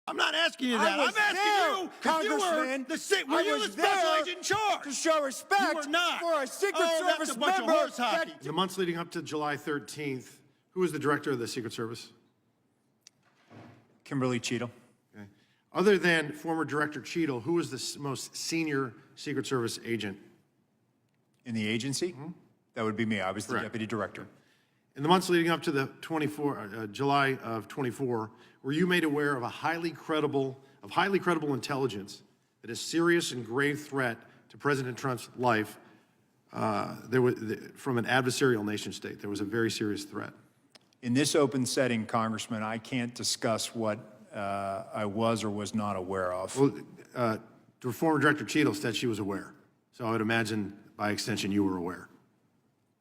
I'm not asking you I that. was I'm asking there, you Congressman. were you the special agent in charge? To show respect You were not. for a Secret Oh, that's Service a bunch of member. horse hockey. In the months leading up to July 13th, who was the director of the Secret Service? Kimberly Cheadle. Okay. Other than former Director Cheadle, who was the most senior Secret Service agent? In the agency? That would be me. I was the Correct. deputy director. In the months leading up to the July of 24, were you made aware of highly credible intelligence that a serious and grave threat to President Trump's life from an adversarial nation state? There was a very serious threat. In this open setting, Congressman, I can't discuss what I was or was not aware of. Well, the former Director Cheadle said she was aware. So I would imagine, by extension, you were aware.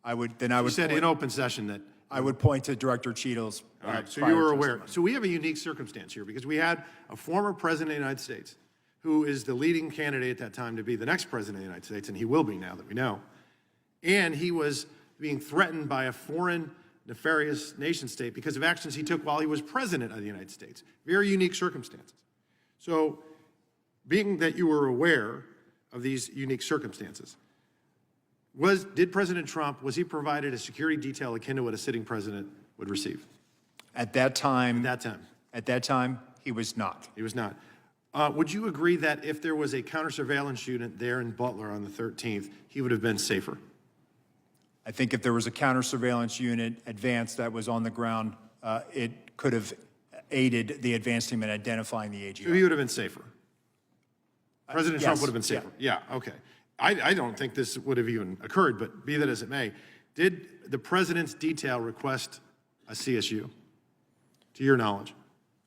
You said in open session that. I would point to Director Cheadle's. All right, so prior you were aware. testimony. So we have a unique circumstance here because we had a former president of the United States who is the leading candidate at that time to be the next president of the United States, and he will be now that we know. And he was being threatened by a foreign nefarious nation state because of actions he took while he was president of the United States. Very unique circumstances. So being that you were aware of these unique circumstances, did President Trump, was he provided a security detail akin to what a sitting president would receive? At that time, At that time, he was not. he was not. Would you agree that if there was a counter-surveillance unit there in Butler on the 13th, he would have been safer? I think if there was a counter-surveillance unit advance that was on the ground, it could have aided the advance team in identifying the AGR. So he would have been safer? President Trump yes, would have been safer? Yeah, okay. I don't think this would have even occurred, but be that as it may, did the president's detail request a CSU, to your knowledge?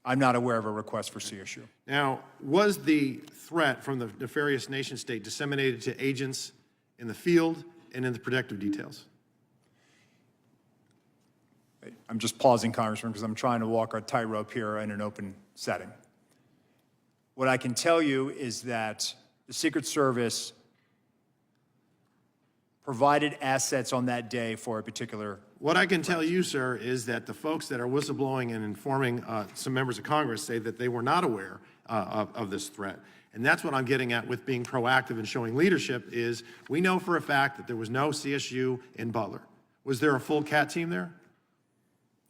I'm not aware of a request for CSU. Now, was the threat from the nefarious nation state disseminated to agents in the field and in the protective details? I'm just pausing, Congressman, because I'm trying to walk a tightrope here in an open setting. What I can tell you is that the Secret Service provided assets on that day for a particular. What I can tell you, sir, is that the folks that are whistleblowing and informing some members of Congress say that they were not aware of this threat. And that's what I'm getting at with being proactive and showing leadership is we know for a fact that there was no CSU in Butler. Was there a full CAT team there?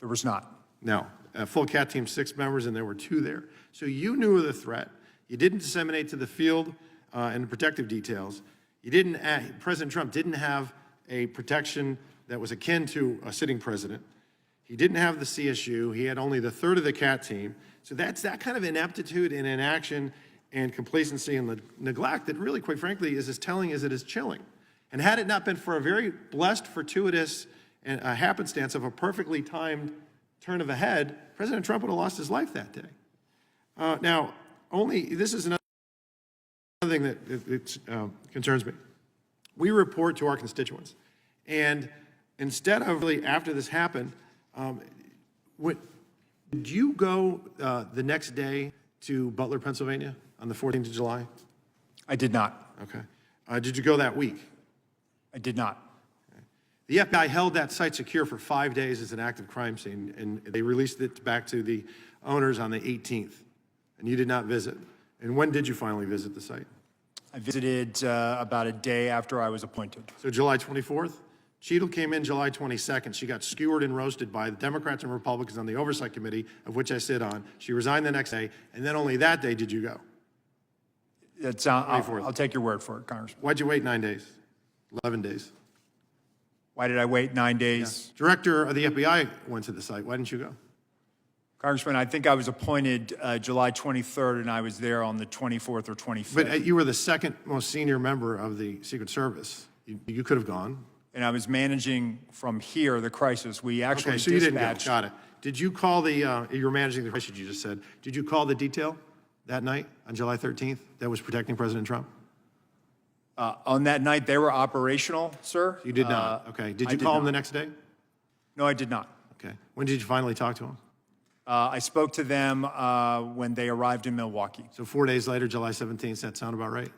There was not. No. A full CAT team, 6 members, and there were 2 there. So you knew of the threat. You didn't disseminate to the field and the protective details. You didn't. President Trump didn't have a protection that was akin to a sitting president. He didn't have the CSU. He had only the third of the CAT team. So that's that kind of ineptitude and inaction and complacency and the neglect that really, quite frankly, is as telling as it is chilling. And had it not been for a very blessed, fortuitous, and a happenstance of a perfectly timed turn of the head, President Trump would have lost his life that day. Now, this is another thing that concerns me. We report to our constituents, and instead of really after this happened, did you go the next day to Butler, Pennsylvania on the 14th of July? I did not. Okay. Did you go that week? I did not. The FBI held that site secure for 5 days as an active crime scene, and they released it back to the owners on the 18th, and you did not visit. And when did you finally visit the site? I visited about a day after I was appointed. So July 24th? Cheadle came in July 22nd. She got skewered and roasted by the Democrats and Republicans on the Oversight Committee, of which I sit on. She resigned the next day, and then only that day did you go. I'll take your word for it, Congressman. Why'd you wait 9 days? 11 days? Why did I wait 9 days? Director of the FBI went to the site. Why didn't you go? Congressman, I think I was appointed July 23rd, and I was there on the 24th or 25th. But you were the second most senior member of the Secret Service. You could have gone. And I was managing from here the crisis. We actually Okay, so you didn't go. dispatched. Got it. Did you call the, you were managing the crisis you just said. Did you call the detail that night on July 13th that was protecting President Trump? On that night, they were operational, sir. You did not. Okay. Did I you did call him not. the next day? No, I did not. Okay. When did you finally talk to him? I spoke to them when they arrived in Milwaukee. So 4 days later, July 17th, does that sound about right?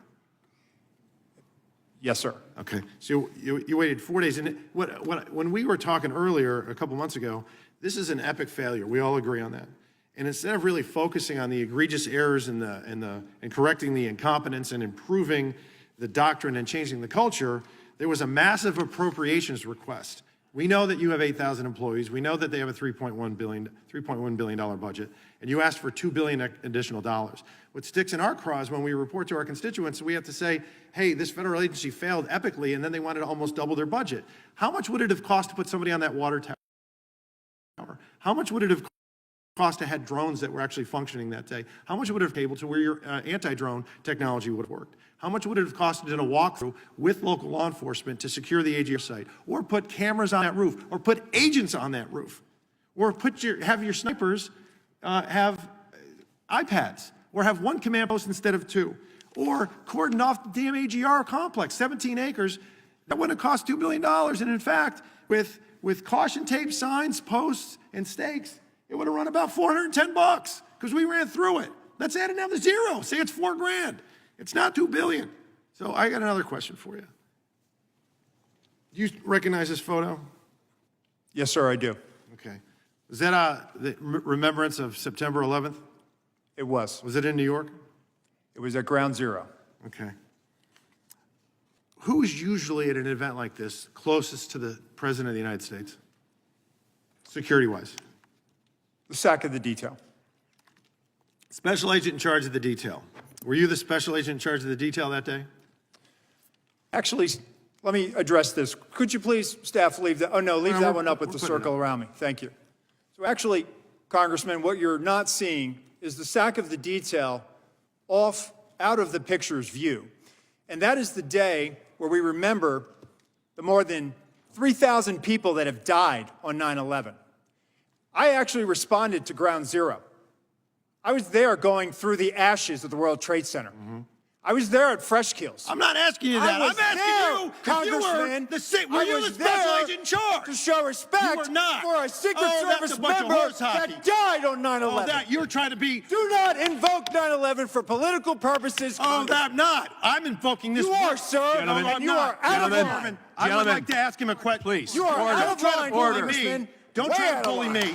Yes, sir. Okay. So you waited 4 days. And when we were talking earlier, a couple months ago, this is an epic failure. We all agree on that. And instead of really focusing on the egregious errors and correcting the incompetence and improving the doctrine and changing the culture, there was a massive appropriations request. We know that you have 8,000 employees. We know that they have a $3.1 billion budget, and you asked for $2 billion additional dollars. What sticks in our craw is when we report to our constituents, we have to say, hey, this federal agency failed epically, and then they wanted to almost double their budget. How much would it have cost to put somebody on that water tower? How much would it have cost to have drones that were actually functioning that day? How much would it have cable to where your anti-drone technology would have worked? How much would it have costed in a walkthrough with local law enforcement to secure the AGR site, or put cameras on that roof, or put agents on that roof, or have your snipers have iPads, or have one command post instead of two, or cordon off the damn AGR complex, 17 acres? That wouldn't have cost $2 billion. And in fact, with caution tape, signs, posts, and stakes, it would have run about $410 because we ran through it. Let's add it down to zero. Say it's $4 grand. It's not $2 billion. So I got another question for you. Do you recognize this photo? Yes, sir, I do. Okay. Was that the remembrance of September 11th? It was. Was it in New York? It was at Ground Zero. Okay. Who is usually at an event like this closest to the President of the United States, security-wise? The sack of the detail. Special agent in charge of the detail. Were you the special agent in charge of the detail that day? Actually, let me address this. Could you please, staff, leave that? Oh, no, leave that one up with the circle around me. Thank you. So actually, Congressman, what you're not seeing is the sack of the detail out of the picture's view. And that is the day where we remember the more than 3,000 people that have died on 9/11. I actually responded to Ground Zero. I was there going through the ashes of the World Trade Center. I was there at Fresh Kills. I'm not asking you that. I I'm was asking there, you Congressman. were you the special agent in charge? To show respect You were not. for a Secret Oh, that's Service a bunch of member horse hockey. that died on 9/11. Oh, that you're trying to be. Do not invoke 9/11 for political purposes. Oh, I'm not. I'm invoking this. You are, sir. Gentlemen, And you are out of line. I would like to ask him a question. Please. You are out of line, Congressman. Don't Way try out to of bully line. me.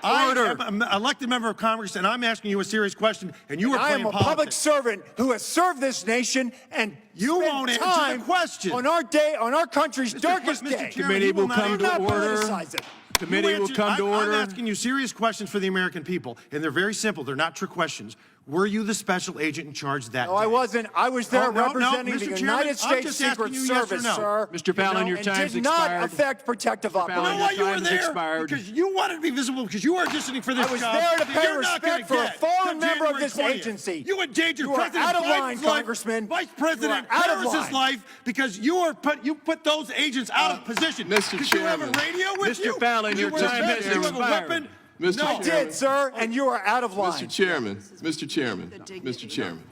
I am an elected member of Congress, and I'm asking you a serious question, and you are I playing am a public politics. servant who has served this nation and You spent won't answer the time question. on our day, on our country's darkest Mr. day. Chairman, Committee you will not come answer- to Do not order. politicize it. Committee will come to order. I'm asking you serious questions for the American people, and they're very simple. They're not trick questions. Were you the special agent in charge that day? No, I wasn't. I was there Oh, no, representing Mr. the Chairman, United I'm States just Secret asking you yes or Service, no. sir. Mr. Fallon, your and time's did not expired. affect protective Fallon, You operations. know why you were Time's there? expired. Because you wanted to be visible, because you are auditioning for this I was job there to that pay you're not gonna respect for a get fallen till member of January this 20th. agency. You endangered You are President out of Biden's line, life, Congressman. Vice President You are out of Harris's line. life, because you put those agents out of position. Mr. Did you have a Chairman. radio with Mr. you? Fallon, You your were time a has vet? You have a expired. weapon? Mr. No. I did, sir, and you are out of line. Mr. Chairman, Mr. Chairman, Mr. Chairman.